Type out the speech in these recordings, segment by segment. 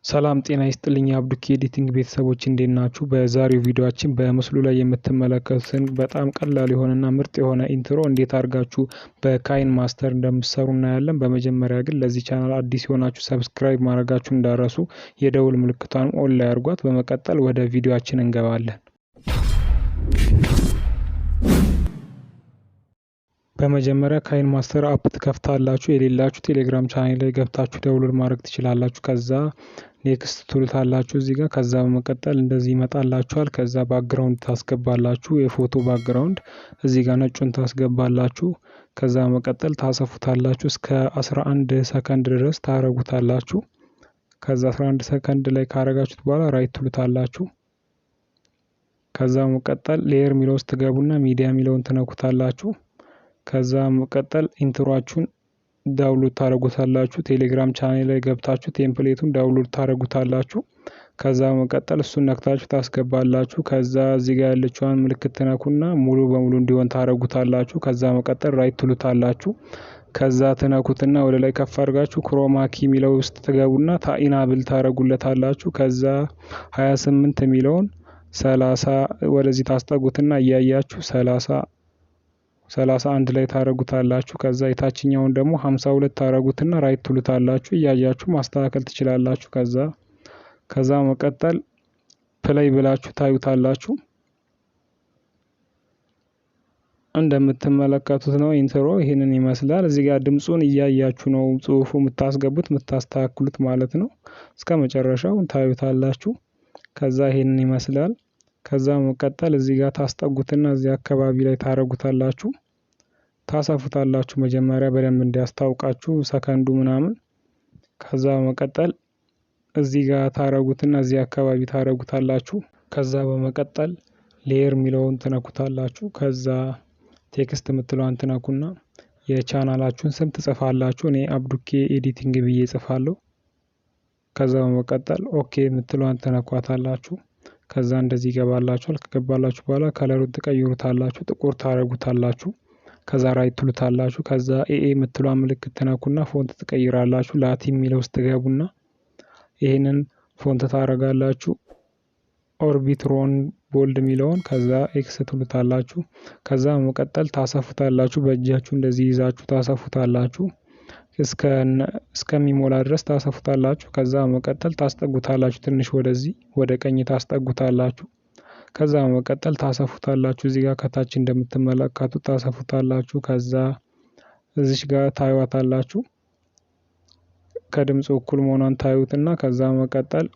ሰላም ጤና ይስጥልኝ አብዱኬ ኤዲቲንግ ቤተሰቦች እንዴት ናችሁ? በዛሬው ቪዲዮአችን በምስሉ ላይ የምትመለከቱትን በጣም ቀላል የሆነና ምርጥ የሆነ ኢንትሮ እንዴት አድርጋችሁ በካይንማስተር እንደምትሰሩ እናያለን። በመጀመሪያ ግን ለዚህ ቻናል አዲስ የሆናችሁ ሰብስክራይብ ማድረጋችሁ እንዳረሱ፣ የደውል ምልክቷን ኦን ላይ አድርጓት። በመቀጠል ወደ ቪዲዮአችን እንገባለን። በመጀመሪያ ካይንማስተር አፕ ትከፍታላችሁ። የሌላችሁ ቴሌግራም ቻናል ላይ ገብታችሁ ዳውንሎድ ማድረግ ትችላላችሁ። ከዛ ኔክስት ትሉታላችሁ እዚህ ጋር። ከዛ በመቀጠል እንደዚህ ይመጣላችኋል። ከዛ ባክግራውንድ ታስገባላችሁ። የፎቶ ባክግራውንድ እዚህ ጋር ነጩን ታስገባላችሁ። ከዛ በመቀጠል ታሰፉታላችሁ እስከ 11 ሰከንድ ድረስ ታረጉታላችሁ። ከዛ 11 ሰከንድ ላይ ካረጋችሁት በኋላ ራይት ትሉታላችሁ። ከዛ በመቀጠል ሌየር ሚለው ውስጥ ትገቡና ሚዲያ ሚለውን ትነኩታላችሁ። ከዛ መቀጠል ኢንትሮአችሁን ዳውንሎድ ታረጉታላችሁ። ቴሌግራም ቻናል ላይ ገብታችሁ ቴምፕሌቱን ዳውንሎድ ታረጉታላችሁ። ከዛ መቀጠል እሱን ነክታችሁ ታስገባላችሁ። ከዛ እዚህ ጋር ያለችዋን ምልክት ትነኩና ሙሉ በሙሉ እንዲሆን ታረጉታላችሁ። ከዛ መቀጠል ራይት ትሉታላችሁ። ከዛ ትነኩትና ወደ ላይ ከፍ አድርጋችሁ ክሮማኪ ሚለው ውስጥ ትገቡና ኢናብል ታረጉለታላችሁ። ከዛ 28 ሚለውን 30 ወደዚህ ታስጠጉትና እያያችሁ 31 ላይ ታረጉታላችሁ። ከዛ የታችኛውን ደግሞ 52 ታረጉትና ራይት ትሉታላችሁ። እያያችሁ ማስተካከል ትችላላችሁ። ከዛ መቀጠል ፕሌይ ብላችሁ ታዩታላችሁ። እንደምትመለከቱት ነው ኢንትሮ ይሄንን ይመስላል። እዚህ ጋር ድምጹን እያያችሁ ነው ጽሁፉ የምታስገቡት የምታስተካክሉት ማለት ነው። እስከ መጨረሻው ታዩታላችሁ። ከዛ ይሄንን ይመስላል። ከዛ መቀጠል እዚህ ጋር ታስጠጉትና እዚህ አካባቢ ላይ ታረጉታላችሁ። ታሰፉታላችሁ መጀመሪያ በደንብ እንዲያስታውቃችሁ ሰከንዱ ምናምን። ከዛ መቀጠል እዚህ ጋር ታረጉትና እዚህ አካባቢ ታረጉታላችሁ። ከዛ በመቀጠል ሌየር ሚለውን ትነኩታላችሁ። ከዛ ቴክስት የምትለዋን ትነኩና የቻናላችሁን ስም ትጽፋላችሁ። እኔ አብዱኬ ኤዲቲንግ ብዬ ጽፋለሁ። ከዛ በመቀጠል ኦኬ የምትለዋን ትነኳታላችሁ። ከዛ እንደዚህ ይገባላችኋል። ከገባላችሁ በኋላ ከለሩን ትቀይሩታላችሁ፣ ጥቁር ታረጉታላችሁ። ከዛ ራይት ትሉታላችሁ። ከዛ ኤኤ የምትለዋ ምልክት ትነኩና ፎንት ትቀይራላችሁ። ላቲን ሚለው ውስጥ ትገቡና ይህንን ፎንት ታረጋላችሁ። ኦርቢትሮን ቦልድ ሚለውን ከዛ ኤክስ ትሉታላችሁ። ከዛ መቀጠል ታሰፉታላችሁ። በእጃችሁ እንደዚህ ይዛችሁ ታሰፉታላችሁ እስከሚሞላ ድረስ ታሰፉታላችሁ። ከዛ መቀጠል ታስጠጉታላችሁ። ትንሽ ወደዚህ ወደ ቀኝ ታስጠጉታላችሁ። ከዛ መቀጠል ታሰፉታላችሁ። እዚህ ጋር ከታች እንደምትመለከቱት ታሰፉታላችሁ። ከዛ እዚች ጋር ታዩታላችሁ። ከድምፁ እኩል መሆኗን ታዩትና ከዛ መቀጠል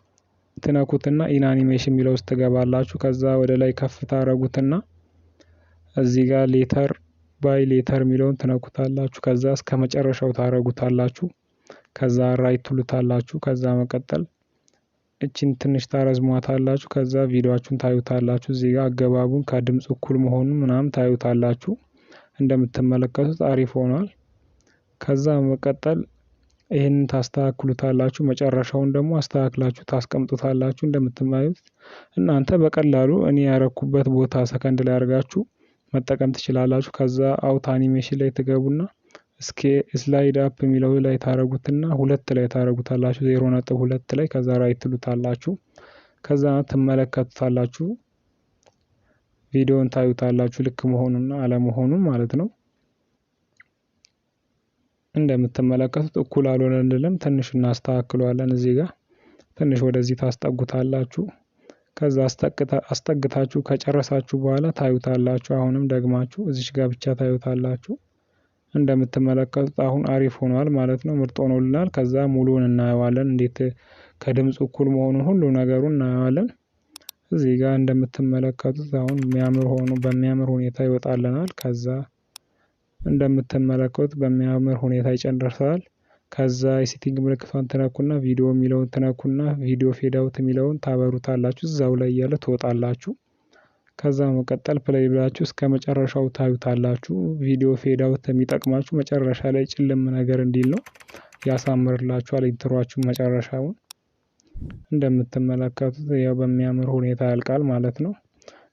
ትነኩትና ኢንአኒሜሽን የሚለው ውስጥ ትገባላችሁ። ከዛ ወደ ላይ ከፍ ታረጉትና እዚህ ጋር ሌተር ባይ ሌተር ሚለውን ትነኩታላችሁ። ከዛ እስከ መጨረሻው ታረጉታላችሁ። ከዛ ራይት ትሉታላችሁ። ከዛ መቀጠል እቺን ትንሽ ታረዝሟታላችሁ። ከዛ ቪዲዮአችሁን ታዩታላችሁ። እዚህ ጋር አገባቡን ከድምጽ እኩል መሆኑን ምናምን ታዩታላችሁ። እንደምትመለከቱት አሪፍ ሆኗል። ከዛ መቀጠል ይሄንን ታስተካክሉታላችሁ። መጨረሻውን ደግሞ አስተካክላችሁ ታስቀምጡታላችሁ። እንደምትማዩት እናንተ በቀላሉ እኔ ያረኩበት ቦታ ሰከንድ ላይ አድርጋችሁ መጠቀም ትችላላችሁ። ከዛ አውት አኒሜሽን ላይ ትገቡና እስኪ ስላይድ አፕ የሚለው ላይ ታረጉትና 2 ላይ ታረጉታላችሁ። 0.2 ላይ ከዛ ራይት ትሉታላችሁ። ከዛ ትመለከቱታላችሁ። ቪዲዮን ታዩታላችሁ ልክ መሆኑና አለመሆኑን ማለት ነው። እንደምትመለከቱት እኩል አልሆነልንም። ትንሽ እናስተካክለዋለን። እዚህ ጋር ትንሽ ወደዚህ ታስጠጉታላችሁ። ከዛ አስጠግታችሁ ከጨረሳችሁ በኋላ ታዩታላችሁ። አሁንም ደግማችሁ እዚች ጋር ብቻ ታዩታላችሁ። እንደምትመለከቱት አሁን አሪፍ ሆኗል ማለት ነው። ምርጥ ሆኖልናል። ከዛ ሙሉውን እናየዋለን። እንዴት ከድምጽ እኩል መሆኑን ሁሉ ነገሩን እናየዋለን። እዚህ ጋር እንደምትመለከቱት አሁን በሚያምር ሁኔታ ይወጣልናል። ከዛ እንደምትመለከቱት በሚያምር ሁኔታ ይጨርሳል። ከዛ የሴቲንግ ምልክቷን ትነኩና ቪዲዮ የሚለውን ትነኩና ቪዲዮ ፌድ አውት የሚለውን ታበሩታላችሁ። እዛው ላይ ያለ ትወጣላችሁ። ከዛ መቀጠል ፕሌይ ብላችሁ እስከ መጨረሻው ታዩታላችሁ። ቪዲዮ ፌድ አውት የሚጠቅማችሁ መጨረሻ ላይ ጭልም ነገር እንዲል ነው። ያሳምርላችኋል ኢንትሮአችሁ መጨረሻውን። እንደምትመለከቱት ያው በሚያምር ሁኔታ ያልቃል ማለት ነው።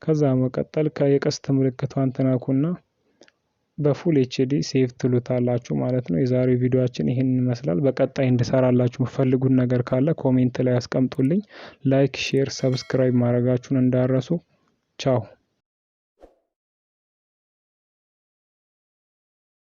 ከዛ መቀጠል የቀስት ምልክቷን ትነኩና በፉል ኤችዲ ሴቭ ትሉታላችሁ ማለት ነው። የዛሬው ቪዲዮአችን ይሄንን ይመስላል። በቀጣይ እንድሰራላችሁ የምትፈልጉት ነገር ካለ ኮሜንት ላይ አስቀምጡልኝ። ላይክ፣ ሼር፣ ሰብስክራይብ ማድረጋችሁን እንዳረሱ። ቻው